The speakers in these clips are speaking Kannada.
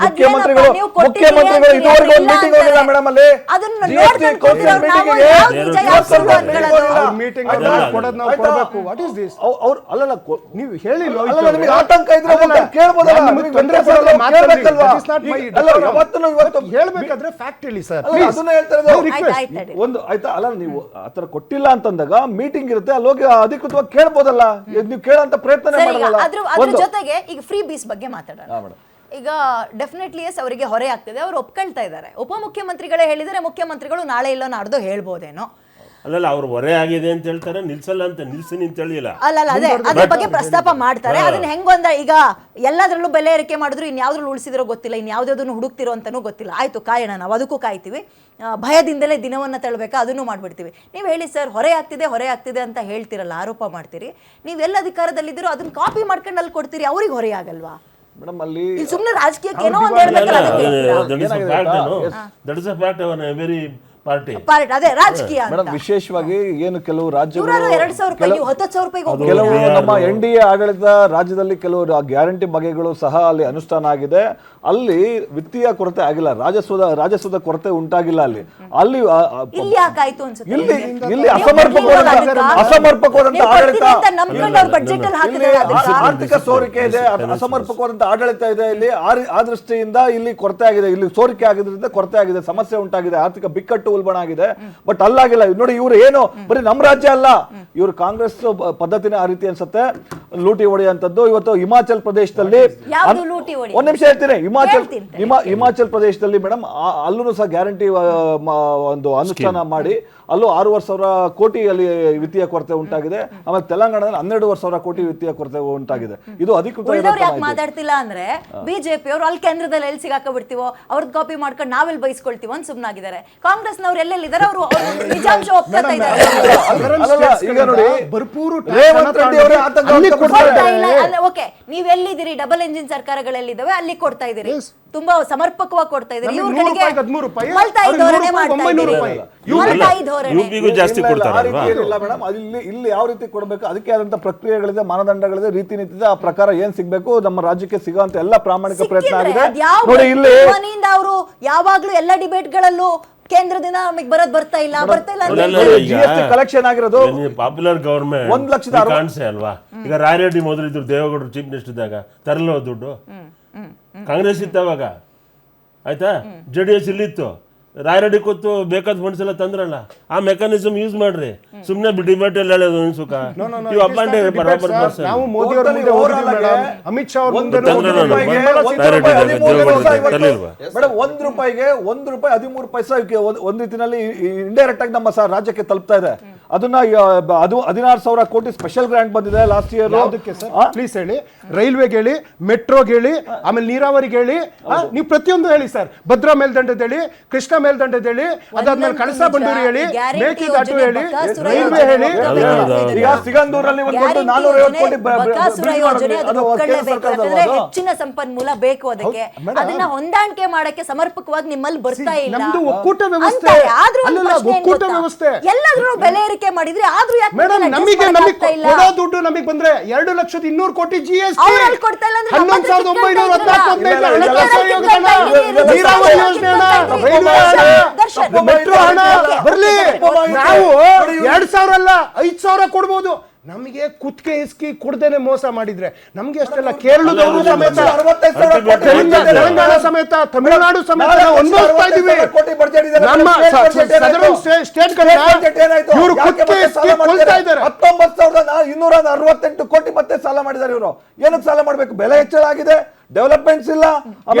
ಮುಖ್ಯಮಂತ್ರಿಗಳು ಇದುವರೆಗೂ ಒಂದು ಮೀಟಿಂಗ್ ಹೋಗಿಲ್ಲ ಮೇಡಮ್ ಅಲ್ಲಿ ನೀವು ಹೇಳಿಲ್ಲ ಆತಂಕ ಇದ್ರೆ ಕೇಳ್ಬೋದಲ್ಲ, ಹೇಳ್ಬೇಕಾದ್ರೆ ಫ್ಯಾಕ್ಟ್ ಹೇಳಿ ಸರ್. ಅದನ್ನ ಹೇಳ್ತಾರೆ ಒಂದು ಆಯ್ತಾ ಅಲ್ಲ, ನೀವು ಆತರ ಕೊಟ್ಟಿಲ್ಲ ಅಂತಂದಾಗ ಮೀಟಿಂಗ್ ಇರುತ್ತೆ, ಅಲ್ಲಿ ಹೋಗಿ ಅಧಿಕೃತವಾಗಿ ಕೇಳ್ಬೋದಲ್ಲ, ನೀವು ಕೇಳಂತ ಪ್ರಯತ್ನ ಮಾಡಲ್ಲ. ಅದ್ರ ಜೊತೆಗೆ ಈಗ ಫ್ರೀ ಬೀಸ್ ಬಗ್ಗೆ ಮಾತಾಡೋಣ. ಈಗ ಡೆಫಿನೆಟ್ಲಿ ಎಸ್ ಅವರಿಗೆ ಹೊರೆ ಆಗ್ತಿದೆ, ಅವ್ರು ಒಪ್ಕೊಳ್ತಾ ಇದ್ದಾರೆ. ಉಪಮುಖ್ಯಮಂತ್ರಿಗಳೇ ಹೇಳಿದರೆ ಮುಖ್ಯಮಂತ್ರಿಗಳು ನಾಳೆ ಇಲ್ಲೋ ನಾಡ್ದು ಹೇಳ್ಬೋದೇನೋ. ಅಲ್ಲಲ್ಲ, ಅವ್ರು ಹೊರೆ ಆಗಿದೆ ಅಂತ ಹೇಳ್ತಾರೆ, ನಿಲ್ಸಲ್ಲ ಅಂತ ನಿಲ್ಸಿನಿ ಅಂತ ಹೇಳಿಲ್ಲ. ಅಲ್ಲ ಅದೇ ಅದ್ರ ಬಗ್ಗೆ ಪ್ರಸ್ತಾಪ ಮಾಡ್ತಾರೆ. ಅದನ್ನ ಹೆಂಗೊಂದ ಈಗ ಎಲ್ಲದರಲ್ಲೂ ಬೆಲೆ ಏರಿಕೆ ಮಾಡಿದ್ರು, ಇನ್ಯಾವ್ದ್ರಲ್ಲೂ ಉಳಿಸಿದ್ರೋ ಗೊತ್ತಿಲ್ಲ, ಇನ್ಯಾವ್ದನ್ನು ಹುಡುಕ್ತಿರೋ ಅಂತಾನೂ ಗೊತ್ತಿಲ್ಲ. ಆಯ್ತು, ಕಾಯೋಣ, ನಾವು ಅದಕ್ಕೂ ಕಾಯ್ತೀವಿ. ಭಯದಿಂದಲೇ ದಿನವನ್ನ ತಳ್ಳಬೇಕಾ ಅದನ್ನು ಮಾಡ್ಬಿಡ್ತೀವಿ. ನೀವು ಹೇಳಿ ಸರ್, ಹೊರೆ ಆಗ್ತಿದೆ ಅಂತ ಹೇಳ್ತಿರಲ್ಲ, ಆರೋಪ ಮಾಡ್ತೀರಿ. ನೀವೆಲ್ಲ ಅಧಿಕಾರದಲ್ಲಿದ್ದೀರೋ ಅದನ್ನ ಕಾಪಿ ಮಾಡ್ಕೊಂಡು ಅಲ್ಲಿ ಕೊಡ್ತೀರಿ, ಅವ್ರಿಗೆ ಹೊರೆ ಆಗಲ್ವಾ ಮೇಡಮ್? ಅಲ್ಲಿ ಸುಮ್ಮನೆ ರಾಜಕೀಯಕ್ಕೆ ಏನೋ ಒಂದು ಹೇಳ್ಬೇಕಲ್ಲ. ಅದೇ ರಾಜಕೀಯ ವಿಶೇಷವಾಗಿ ಏನು ಕೆಲವು ರಾಜ್ಯಗಳು, 2,000 ರೂಪಾಯಿ 10,000 ರೂಪಾಯಿ ಕೆಲವು ನಮ್ಮ NDA ಆಡಳಿತ ರಾಜ್ಯದಲ್ಲಿ ಕೆಲವು ಗ್ಯಾರಂಟಿ ಬಗೆಗಳು ಸಹ ಅಲ್ಲಿ ಅನುಷ್ಠಾನ ಆಗಿದೆ. ಅಲ್ಲಿ ವಿತ್ತೀಯ ಕೊರತೆ ಆಗಿಲ್ಲ, ರಾಜಸ್ವದ ಕೊರತೆ ಉಂಟಾಗಿಲ್ಲ. ಅಲ್ಲಿ ಇಲ್ಲಿ ಯಾಕಾಯ್ತು ಅನ್ಸುತ್ತೆ, ಇಲ್ಲಿ ಅಸಮರ್ಪಕವಾದಂತ ಆಡಳಿತ, ಆರ್ಥಿಕ ಸೋರಿಕೆ ಇದೆ, ಅಸಮರ್ಪಕವಾದಂತ ಆಡಳಿತ ಇದೆ. ಇಲ್ಲಿ ಆ ದೃಷ್ಟಿಯಿಂದ ಇಲ್ಲಿ ಕೊರತೆ ಆಗಿದೆ, ಇಲ್ಲಿ ಸೋರಿಕೆ ಆಗಿದ್ರಿಂದ ಕೊರತೆ ಆಗಿದೆ, ಸಮಸ್ಯೆ ಉಂಟಾಗಿದೆ, ಆರ್ಥಿಕ ಬಿಕ್ಕಟ್ಟು ಉಲ್ಬಣ ಆಗಿದೆ. ಬಟ್ ಅಲ್ಲಾಗಿಲ್ಲ. ನೋಡಿ, ಇವ್ರು ಏನು ಬರೀ ನಮ್ಮ ರಾಜ್ಯ ಅಲ್ಲ, ಇವರು ಕಾಂಗ್ರೆಸ್ ಪದ್ಧತಿನೇ ಆ ರೀತಿ ಅನ್ಸುತ್ತೆ, ಲೂಟಿ ಹೊಡೆಯುವಂತದ್ದು. ಇವತ್ತು ಹಿಮಾಚಲ್ ಪ್ರದೇಶದಲ್ಲಿ, ಒಂದ್ ನಿಮಿಷ ಹೇಳ್ತೀನಿ, ಹಿಮಾಚಲ್ ಪ್ರದೇಶದಲ್ಲಿ ಮೇಡಮ್ ಅಲ್ಲೂ ಸಹ ಗ್ಯಾರಂಟಿ ಒಂದು ಅನುಷ್ಠಾನ ಮಾಡಿ ಅಲ್ಲೂ 6,500 ಕೋಟಿ ಅಲ್ಲಿ ವಿತ್ತೀಯ ಕೊರತೆ ಉಂಟಾಗಿದೆ. ಆಮೇಲೆ ತೆಲಂಗಾಣದಲ್ಲಿ 12,500 ಕೋಟಿ ವಿತ್ತೀಯ ಕೊರತೆ ಉಂಟಾಗಿದೆ. ಇದು ಅಧಿಕೃತ. ಯಾಕೆ ಮಾತಾಡ್ತಿಲ್ಲ ಅಂದ್ರೆ ಬಿಜೆಪಿ ಅವರು ಅಲ್ಲಿ ಕೇಂದ್ರದಲ್ಲಿ ಎಲ್ಲಿ ಸಿಗಾಕಬಿಡ್ತೀವೋ, ಅವ್ರದ್ದು ಕಾಪಿ ಮಾಡ್ಕೊಂಡು ನಾವೆಲ್ಲಿ ಬಯಸ್ಕೊಳ್ತೀವೋ ಅಂತ ಸುಮ್ಮನಾಗಿದ್ದಾರೆ. ಕಾಂಗ್ರೆಸ್ನವ್ರು ಎಲ್ಲೆಲ್ಲಿದ್ದಾರೆ, ಅವರು ನಿಜಾಂಶ ಒಪ್ಕೊಳ್ತಾ ಇದ್ದಾರೆ. ಓಕೆ, ನೀವ್ ಎಲ್ಲಿದ್ದೀರಿ, ಡಬಲ್ ಎಂಜಿನ್ ಸರ್ಕಾರಗಳೆಲ್ಲಿದ್ದಾವೆ ಅಲ್ಲಿ ಕೊಡ್ತಾ ಇದ್ದೀರಿ, ತುಂಬಾ ಸಮರ್ಪಕವಾಗಿ ಕೊಡ್ತಾ ಇದ್ದೀರಿ. ಇವ್ರುಗಳಿಗೆ ಮಲ್ತಾಯಿ ಧೋರಣೆ ಮಾಡ್ತಾ ಇದ್ದೀರಿ, ಮಲ್ತಾಯಿ ಧೋರಣೆ. ಇಲ್ಲಿ ಯಾವ ರೀತಿ ಕೊಡಬೇಕು, ಅದಕ್ಕೆ ಆದಂತ ಪ್ರಕ್ರಿಯೆಗಳಿದೆ, ಮಾನದಂಡಗಳಿದೆ, ರೀತಿ ನೀತಿ ಇದೆ. ಆ ಪ್ರಕಾರ ಏನ್ ಸಿಗ್ಬೇಕು ನಮ್ಮ ರಾಜ್ಯಕ್ಕೆ ಸಿಗುವಂತ ಎಲ್ಲ ಪ್ರಾಮಾಣಿಕ ಪ್ರಯತ್ನ ಆಗಿದೆ. ನೋಡಿ, ಇಲ್ಲಿ ಅವರು ಯಾವಾಗ್ಲೂ ಎಲ್ಲ ಡಿಬೇಟ್ಗಳಲ್ಲೂ ಕೇಂದ್ರದಿಂದ ನಮಗೆ ಬರ್ತಾ ಇಲ್ಲ ಕಲೆಕ್ಷನ್ ಆಗಿರೋದು ಪಾಪ್ಯುಲರ್ ಗವರ್ಮೆಂಟ್ 1,60,000 ಅಲ್ವಾ. ಈಗ ರಾಯರೆಡ್ಡಿ ಮೊದಲು ಇದ್ರು, ದೇವೇಗೌಡರು ಚೀಫ್ ಮಿನಿಸ್ಟರ್ ಇದ್ದಾಗ ತರಲೋ ದುಡ್ಡು, ಕಾಂಗ್ರೆಸ್ ಇತ್ತವಾಗ, ಆಯ್ತಾ, JDS ಇಲ್ಲಿತ್ತು, ರಾಯರೆಡ್ಡಿ ಕೊತ್ತು ಬೇಕಾದ ಫಂಡ್ಸ್ ಎಲ್ಲ ತಂದ್ರಲ್ಲ, ಆ ಮೆಕಾನಿಸಮ್ ಯೂಸ್ ಮಾಡ್ರಿ. ಸುಮ್ನೆ ಡಿಬೇಟ್ ಎಲ್ಲ ಹೇಳೋದು ಸುಖ. ನಾವು ಮೋದಿ ಅವರ ಮುಂದೆ ಅಮಿತ್ ಶಾ ಅವ್ರ ಮುಂದೆ ₹1 13 ಒಂದ್ ರೀತಿನಲ್ಲಿ ಇಂಡೈರೆಕ್ಟ್ ಆಗಿ ನಮ್ಮ ರಾಜ್ಯಕ್ಕೆ ತಲುಪ್ತಾ ಇದೆ. ಅದನ್ನ 16,000 ಕೋಟಿ ಸ್ಪೆಷಲ್ ಗ್ರಾಂಟ್ ಬಂದಿದೆ ಲಾಸ್ಟ್ ಇಯರ್. ಪ್ಲೀಸ್ ಹೇಳಿ, ರೈಲ್ವೆಗೆ ಹೇಳಿ, ಮೆಟ್ರೋಗೆ ಹೇಳಿ, ಆಮೇಲೆ ನೀರಾವರಿಗೆ ಹೇಳಿ, ನೀವು ಪ್ರತಿಯೊಂದು ಹೇಳಿ ಸರ್. ಭದ್ರಾ ಮೇಲ್ದಂಡದ ಹೇಳಿ, ಕೃಷ್ಣ ಮೇಲ್ದಂಡದ ಹೇಳಿ, ಅದಾದ್ಮೇಲೆ ಕಳಸಾ ಬಂಡೂರಿ ಹೇಳಿ, ಮೇಕೆದಾಟು ಹೇಳಿ, ರೈಲ್ವೆ ಹೇಳಿ. ಈಗ ಸಿಗಂದೂರಲ್ಲಿ 450 ಕೋಟಿ ಹೆಚ್ಚಿನ ಸಂಪನ್ಮೂಲ ಬೇಕು, ಅದಕ್ಕೆ ಅದನ್ನ ಹೊಂದಾಣಿಕೆ ಮಾಡಕ್ಕೆ ಸಮರ್ಪಕವಾಗಿ ನಿಮ್ಮಲ್ಲಿ ಬರ್ತಾ ಇಲ್ಲ. ನಮ್ದು ಒಕ್ಕೂಟ ವ್ಯವಸ್ಥೆ, ಒಕ್ಕೂಟ ವ್ಯವಸ್ಥೆ ಎಲ್ಲಾದ್ರೂ ಬೆಲೆ ಏರಿಕೆ ಮಾಡಿದ್ರೆ ಆದ್ರೂ ಯಾಕೆ ಮೇಡಮ್ ನಮಗೆ ಕೊಡೋ ದುಡ್ಡು ನಮಗೆ ಬಂದ್ರೆ 2,200,000 ಕೋಟಿ GST, 11,914 ನೀರಾವರಿ ಯೋಜನೆ, ರೈಲ್ವೆ ಮೆಟ್ರೋ ಹಣ ಬರ್ಲಿ. ನಾವು 2,000 ಅಲ್ಲ 5,000 ಕೊಡ್ಬೋದು. ನಮಗೆ ಕುತ್ತಿಗೆ ಇಸ್ಕಿ ಕೊಡದೇನೆ ಮೋಸ ಮಾಡಿದ್ರೆ ನಮ್ಗೆ ಅಷ್ಟೆಲ್ಲ ಕೇರಳದವರು ಸಮೇತ, ತೆಲಂಗಾಣ ಸಮೇತ, ತಮಿಳುನಾಡು ಸಮೇತ ಅನುಭವಿಸ್ತಾ ಇದೀವಿ. ನಮ್ಮ ಸದರನ್ ಸ್ಟೇಟ್ ಇವರು ಕುತ್ತಿಗೆ ಇಸ್ಕಿ ಕೊಳ್ತಾ ಇದ್ದಾರೆ. 19,268 ಕೋಟಿ ಮತ್ತೆ ಸಾಲ ಮಾಡಿದ್ದಾರೆ ಇವರು. ಏನಕ್ಕೆ ಸಾಲ ಮಾಡ್ಬೇಕು? ಬೆಲೆ ಹೆಚ್ಚಳ ಆಗಿದೆ, ಡೆವಲಪ್ಮೆಂಟ್ಸ್ ಇಲ್ಲ.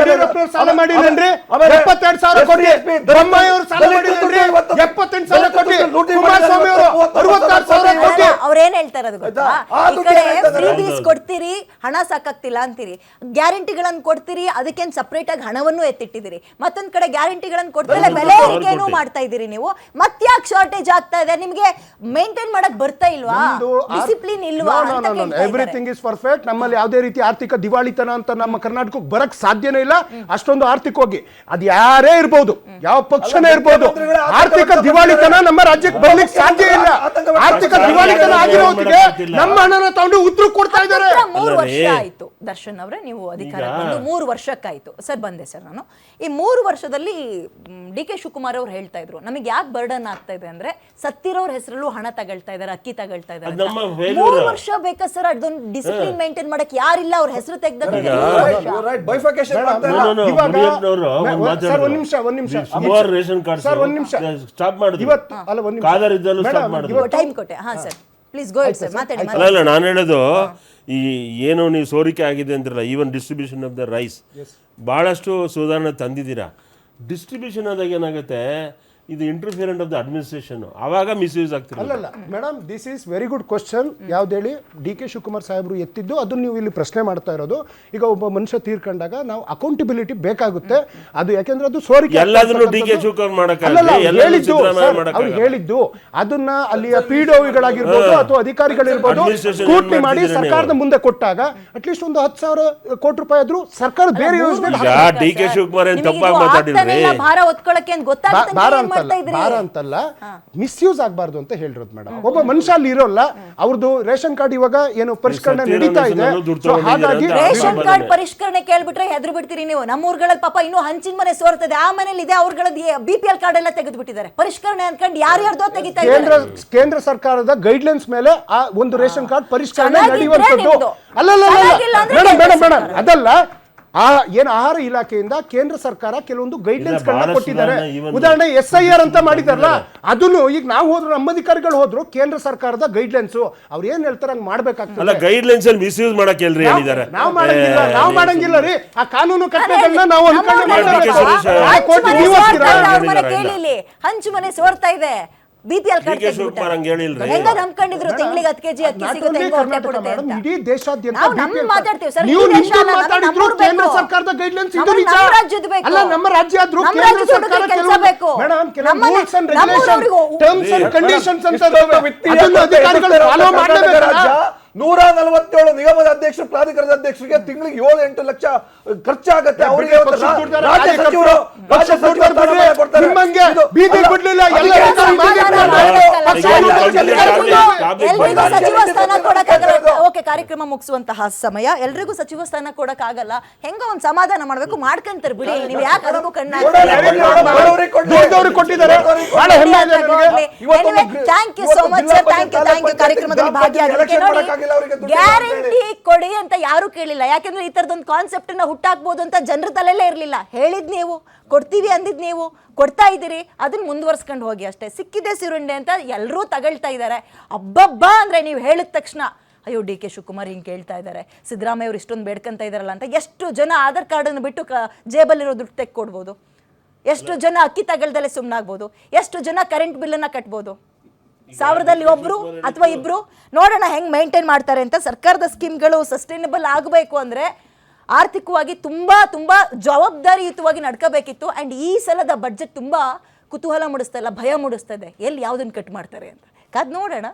ಸಾಲ ಮಾಡಿದ್ರಿ 72,000 ಕೋಟಿ, ಬೊಮ್ಮಾಯಿ ಅವರು ಸಾಲ ಮಾಡಿದ್ರಿ 78,000 ಕೋಟಿ, ಕುಮಾರಸ್ವಾಮಿ ಅವರು 66,000 ಕೋಟಿ. ಅವ್ರೇನ್ ಹೇಳ್ತಾರೆ ಅದು ಗೊತ್ತಾ? ಈ ಕಡೆ ಫ್ರೀ ಬೀಸ್ ಕೊಡ್ತೀರಿ, ಹಣ ಸಾಕಾಗ್ತಿಲ್ಲ ಅಂತೀರಿ, ಗ್ಯಾರಂಟಿಗಳನ್ನ ಕೊಡ್ತೀರಿ, ಅದಕ್ಕೇನ್ ಸಪರೇಟ್ ಆಗಿ ಹಣವನ್ನು ಎತ್ತಿಟ್ಟಿದ್ದೀರಿ. ಮತ್ತೊಂದ್ ಕಡೆ ಗ್ಯಾರಂಟಿಗಳನ್ನ ಕೊಡ್ತಿಲ್ಲ, ಬೆಲೆ ಏರಿಕೆನೂ ಮಾಡ್ತಾ ಇದ್ದೀರಿ. ನೀವು ಮತ್ತ್ಯಾಕ್ ಶಾರ್ಟೇಜ್ ಆಗ್ತಾ ಇದೆ? ನಿಮ್ಗೆ ಮೇಂಟೈನ್ ಮಾಡಕ್ ಬರ್ತಾ ಇಲ್ವಾ? ಡಿಸಿಪ್ಲಿನ್ ಇಲ್ವಾ? Everything is perfect. ನಮ್ಮಲ್ಲಿ ಯಾವುದೇ ರೀತಿ ಆರ್ಥಿಕ ದಿವಾಳಿತನ ಅಂತ ನಮ್ಮ ಕರ್ನಾಟಕಕ್ಕೆ ಬರಕ್ ಸಾಧ್ಯನೇ ಇಲ್ಲ, ಅಷ್ಟೊಂದು ಆರ್ಥಿಕವಾಗಿ ಅದು ಯಾರೇ ಇರ್ಬೋದು, ಯಾವ ಪಕ್ಷನೇ ಇರ್ಬೋದು, ಆರ್ಥಿಕ ದಿವಾಳಿತನ ನಮ್ಮ ರಾಜ್ಯಕ್ಕೆ ಬರ್ಲಿಕ್ಕೆ ಸಾಧ್ಯ ಇಲ್ಲ. ಆರ್ಥಿಕ ದಿವಾಳಿತನ ಆಗಿರೋ ಹೊತ್ತಿಗೆ ನಮ್ಮ ಹಣನ ತಗೊಂಡು ಉತ್ತರ ಕೊಡ್ತಾ ಇದ್ದಾರೆ. 3 ವರ್ಷ ಆಯ್ತು ದರ್ಶನ್ ಅವರೇ, ನೀವು ಅಧಿಕಾರ ಬಂದು 3 ವರ್ಷಕ್ಕಾಯ್ತು ಸರ್. ಬಂದೆ ಸರ್ ನಾನು. ಈ 3 ವರ್ಷದಲ್ಲಿ ಡಿ ಕೆ ಶಿವಕುಮಾರ್ ಅವ್ರು ಹೇಳ್ತಾ ಇದ್ರು, ನಮಗೆ ಯಾಕೆ ಬರ್ಡನ್ ಆಗ್ತಾ ಇದೆ ಅಂದ್ರೆ ಸತ್ತಿರೋರ್ ಹೆಸರಲ್ಲೂ ಹಣ ತಗೊಳ್ತಾ ಇದ್ದಾರೆ, ಅಕ್ಕಿ ತಗೊಳ್ತಾ ಇದ್ದಾರೆ. 3 ವರ್ಷ ಬೇಕಾ ಸರ್ ಅದೊಂದು ಡಿಸಿಪ್ಲಿನ್ ಮೇಂಟೈನ್ ಮಾಡಕ್? ಯಾರಿಲ್ಲ, ಅವ್ರ ಹೆಸರು ತೆಗ್ದ ಟೈಮ್ ಕೊಟ್ಟೆ. ಹಾ sir please go it sir, ಮಾತಾಡಿ. ಅಲ್ಲ ನಾನು ಹೇಳೋದು ಈ ಏನು ನೀವು ಸೋರಿಕೆ ಆಗಿದೆ ಅಂದ್ರಲ್ಲ, even distribution of the rice ಭಾಳಷ್ಟು ಸುಧಾರಣೆ ತಂದಿದ್ದೀರಾ. ಡಿಸ್ಟ್ರಿಬ್ಯೂಷನ್ ಆದಾಗ ಏನಾಗುತ್ತೆ, ಇದು ಇಂಟರ್ಫಿಯರೆಂಟ್ ಆಫ್ ದ ಅಡ್ಮಿನಿಸ್ಟ್ರೇಷನ್, ಆವಾಗ ಮಿಸ್ಯೂಸ್ ಆಗ್ತಿಲ್ಲ. ಅಲ್ಲಲ್ಲ madam, this is very good question. ಯಾವ್ದು ಹೇಳಿ ಡಿ ಕೆ ಶಿವಕುಮಾರ್ ಸಾಹೇಬರು ಎತ್ತಿದ್ದು ಅದನ್ನ ನೀವು ಇಲ್ಲಿ ಪ್ರಶ್ನೆ ಮಾಡ್ತಾ ಇರೋದು. ಈಗ ಒಬ್ಬ ಮನುಷ್ಯ ತೀರ್ಕೊಂಡಾಗ ನಾವು ಅಕೌಂಟಬಿಲಿಟಿ ಬೇಕಾಗುತ್ತೆ. ಅದು ಯಾಕೆಂದ್ರೆ ಅದು ಸೋರಿಕೆ ಎಲ್ಲದನ್ನು ಡಿ ಕೆ ಶಿವಕುಮಾರ್ ಅವ್ರು ಹೇಳಿದ್ದು ಅದನ್ನ ಅಲ್ಲಿಯ ಪಿಡಿಒಗಳಾಗಿರ್ಬೋದು ಅಥವಾ ಅಧಿಕಾರಿಗಳಿರ್ಬೋದು ಸ್ಕ್ರೂಟ್ನಿ ಮಾಡಿ ಸರ್ಕಾರದ ಮುಂದೆ ಕೊಟ್ಟಾಗ ಅಟ್ಲೀಸ್ಟ್ ಒಂದು 10,000 ಕೋಟಿ ರೂಪಾಯಿ ಆದ್ರೂ ಸರ್ಕಾರ ಬೇರೆ ಯೋಜನೆ. ಡಿ ಕೆ ಶಿವಕುಮಾರ್ ಏನ್ ತಪ್ಪಾಗಿ ಮಾತಾಡಿದ್ರಿ? ಭಾರ ಹೊತ್ಕೊಳ್ಳಕ್ಕೆ ಭಾರ ಅಂತಲ್ಲ, ಮಿಸ್ಯೂಸ್ ಆಗಬಾರ್ದು ಅಂತ ಹೇಳಿರೋದು ಮೇಡಮ್. ಒಬ್ಬ ಮನುಷ್ಯ ಅಲ್ಲಿ ಇರೋಲ್ಲ, ಅವ್ರದ್ದು ರೇಷನ್ ಕಾರ್ಡ್ ಇವಾಗ ಏನು ಪರಿಷ್ಕರಣೆ ನಡೀತಾ ಇದೆ. ಹಾಗಾಗಿ ರೇಷನ್ ಕಾರ್ಡ್ ಪರಿಷ್ಕರಣೆ ಕೇಳ್ಬಿಟ್ರೆ ಹೆದ್ರು ಬಿಡ್ತೀರಿ ನೀವು. ನಮ್ಮೂರ್ಗಳಲ್ಲಿ ಪಾಪ ಇನ್ನೂ ಹಂಚಿನ ಮನೆ ಸೋರ್ತದೆ, ಆ ಮನೇಲಿ ಇದೆ, ಅವ್ರಗಳದ್ದು BPL ಕಾರ್ಡ್ ಎಲ್ಲ ತೆಗೆದು ಬಿಟ್ಟಿದ್ದಾರೆ. ಪರಿಷ್ಕರಣೆ ಅನ್ಕೊಂಡು ಯಾರ್ಯಾರ್ದೋ ತೆಗಿತಾ ಇದ್ದಾರೆ. ಕೇಂದ್ರ ಸರ್ಕಾರದ ಗೈಡ್ಲೈನ್ಸ್ ಮೇಲೆ ಆ ಒಂದು ರೇಷನ್ ಕಾರ್ಡ್ ಪರಿಷ್ಕರಣೆ ನಡೆಯುವಂತದ್ದು. ಅಲ್ಲಲ್ಲ ಮೇಡಮ್, ಅದಲ್ಲ, ಆ ಏನು ಆಹಾರ ಇಲಾಖೆಯಿಂದ ಕೇಂದ್ರ ಸರ್ಕಾರ ಕೆಲವೊಂದು ಗೈಡ್ಲೈನ್ಸ್ ಗಳನ್ನ ಕೊಟ್ಟಿದ್ದಾರೆ. ಉದಾಹರಣೆ SIR ಅಂತ ಮಾಡಿದಾರಲ್ಲ, ಅದನ್ನು ಈಗ ನಾವು ಹೋದ್ರು, ನಮ್ಮ ಅಧಿಕಾರಿಗಳು ಹೋದ್ರು, ಕೇಂದ್ರ ಸರ್ಕಾರದ ಗೈಡ್ಲೈನ್ಸ್ ಅವ್ರು ಏನ್ ಹೇಳ್ತಾರೆ ಹಂಗ್ ಮಾಡ್ಬೇಕಾಗ್ತದೆ. ಗೈಡ್ಲೈನ್ಸ್ ಅಲ್ಲಿ ಮಿಸ್ಯೂಸ್ ಮಾಡಕ್ಕೆ ಹೇಳ್ರಿ ಹೇಳಿದ್ದಾರೆ. ನಾವು ಮಾಡಂಗಿಲ್ಲ ರೀ, ಆ ಕಾನೂನು ಕಟ್ಟೆಗಳನ್ನ ನಾವು ಹಂಚು ಮನೆ ಸೋರ್ತಾ ಇದೆ, BPL ಕಾರ್ಡ್ ಹೆಂಗ ನಂಬ್ಕೊಂಡಿದ್ರು ತಿಂಗಳಿಗೆ 10 kg ಅಕ್ಕಿ ಸಿಗುತ್ತೆ, ಇಡೀ ದೇಶಾದ್ಯಂತ ಮಾತಾಡ್ತೀವಿ ಸರ್. ಕೇಂದ್ರ ಸರ್ಕಾರದ ಗೈಡ್ಲೈನ್ಸ್ ಇದು ನಿಜ ಅಲ್ಲ, ನಮ್ಮ ರಾಜ್ಯ ಆದ್ರೂ ಕೇಂದ್ರ ಸರ್ಕಾರ ಕೆಲವು rules and regulation, terms and conditions ಅಂತ ಅದನ್ನ ಅಧಿಕಾರಿಗಳು ಫಾಲೋ ಮಾಡಲೇಬೇಕು. 147 ನಿಗಮದ ಅಧ್ಯಕ್ಷರು, ಪ್ರಾಧಿಕಾರದ ಅಧ್ಯಕ್ಷರಿಗೆ ತಿಂಗಳಿಗೆ 7-8 ಲಕ್ಷ ಖರ್ಚಾಗತ್ತೆ. ಅವರಿಗೆ ಕಾರ್ಯಕ್ರಮ ಮುಗಿಸುವಂತಹ ಸಮಯ, ಎಲ್ರಿಗೂ ಸಚಿವ ಸ್ಥಾನ ಕೊಡಕ್ಕಾಗಲ್ಲ, ಹೆಂಗ ಒಂದ್ ಸಮಾಧಾನ ಮಾಡ್ಬೇಕು, ಮಾಡ್ಕಂತಾರೆ ಬಿಡಿ. ನೀವು ಯಾಕೆ ಅದಕ್ಕೂ ಕಣ್ಣ ಕೊಟ್ಟಿದ್ದಾರೆ. Thank you so much sir, thank you ಕಾರ್ಯಕ್ರಮದಲ್ಲಿ ಭಾಗಿಯಾಗಿದ್ದಕ್ಕೆ. ನೋಡಿ, ಗ್ಯಾರಂಟಿ ಕೊಡಿ ಅಂತ ಯಾರು ಕೇಳಿಲ್ಲ, ಯಾಕೆಂದ್ರೆ ಈ ತರದೊಂದು ಕಾನ್ಸೆಪ್ಟ್ ನ ಹುಟ್ಟಾಕ್ಬಹುದು ಅಂತ ಜನರ ತಲೆಯಲ್ಲೇ ಇರ್ಲಿಲ್ಲ. ಹೇಳಿದ್ ನೀವು, ಕೊಡ್ತೀವಿ ಅಂದಿದ್ ನೀವು, ಕೊಡ್ತಾ ಇದ್ದೀರಿ, ಅದನ್ನ ಮುಂದುವರ್ಸ್ಕೊಂಡು ಹೋಗಿ ಅಷ್ಟೇ. ಸಿಕ್ಕಿದೆ ಸಿರುಂಡೆ ಅಂತ ಎಲ್ಲರೂ ತಗೊಳ್ತಾ ಇದ್ದಾರೆ. ಅಬ್ಬಬ್ಬಾ ಅಂದ್ರೆ ನೀವು ಹೇಳಿದ ತಕ್ಷಣ ಅಯ್ಯೋ ಡಿ ಕೆ ಶಿವಕುಮಾರ್ ಹಿಂಗೆ ಕೇಳ್ತಾ ಇದ್ದಾರೆ, ಸಿದ್ದರಾಮಯ್ಯ ಅವರು ಇಷ್ಟೊಂದು ಬೇಡ್ಕೊಂತ ಇದಾರಲ್ಲ ಅಂತ. ಎಷ್ಟು ಜನ ಆಧಾರ್ ಕಾರ್ಡನ್ನು ಬಿಟ್ಟು ಜೇಬಲ್ಲಿರೋ ದುಡ್ಡು ತೆಕ್ಕೊಡ್ಬೋದು, ಎಷ್ಟು ಜನ ಅಕ್ಕಿ ತಗೊಳ್ದಲ್ಲೇ ಸುಮ್ಮನಾಗ್ಬೋದು, ಎಷ್ಟು ಜನ ಕರೆಂಟ್ ಬಿಲ್ಲನ್ನು ಕಟ್ಬೋದು. 1000ದಲ್ಲಿ ಒಬ್ರು ಅಥವಾ ಇಬ್ರು. ನೋಡೋಣ ಹೆಂಗ್ ಮೇಂಟೈನ್ ಮಾಡ್ತಾರೆ ಅಂತ. ಸರ್ಕಾರದ ಸ್ಕೀಮ್ಗಳು ಸಸ್ಟೈನಬಲ್ ಆಗಬೇಕು ಅಂದ್ರೆ ಆರ್ಥಿಕವಾಗಿ ತುಂಬಾ ತುಂಬಾ ಜವಾಬ್ದಾರಿಯುತವಾಗಿ ನಡ್ಕೋಬೇಕಿತ್ತು. ಅಂಡ್ ಈ ಸಲದ ಬಡ್ಜೆಟ್ ತುಂಬಾ ಕುತೂಹಲ ಮೂಡಿಸ್ತಾ ಇಲ್ಲ, ಭಯ ಮೂಡಿಸ್ತಾ ಇದೆ, ಎಲ್ಲಿ ಯಾವ್ದನ್ನ ಕಟ್ ಮಾಡ್ತಾರೆ ಅಂತ. ಕಾದ್ ನೋಡೋಣ.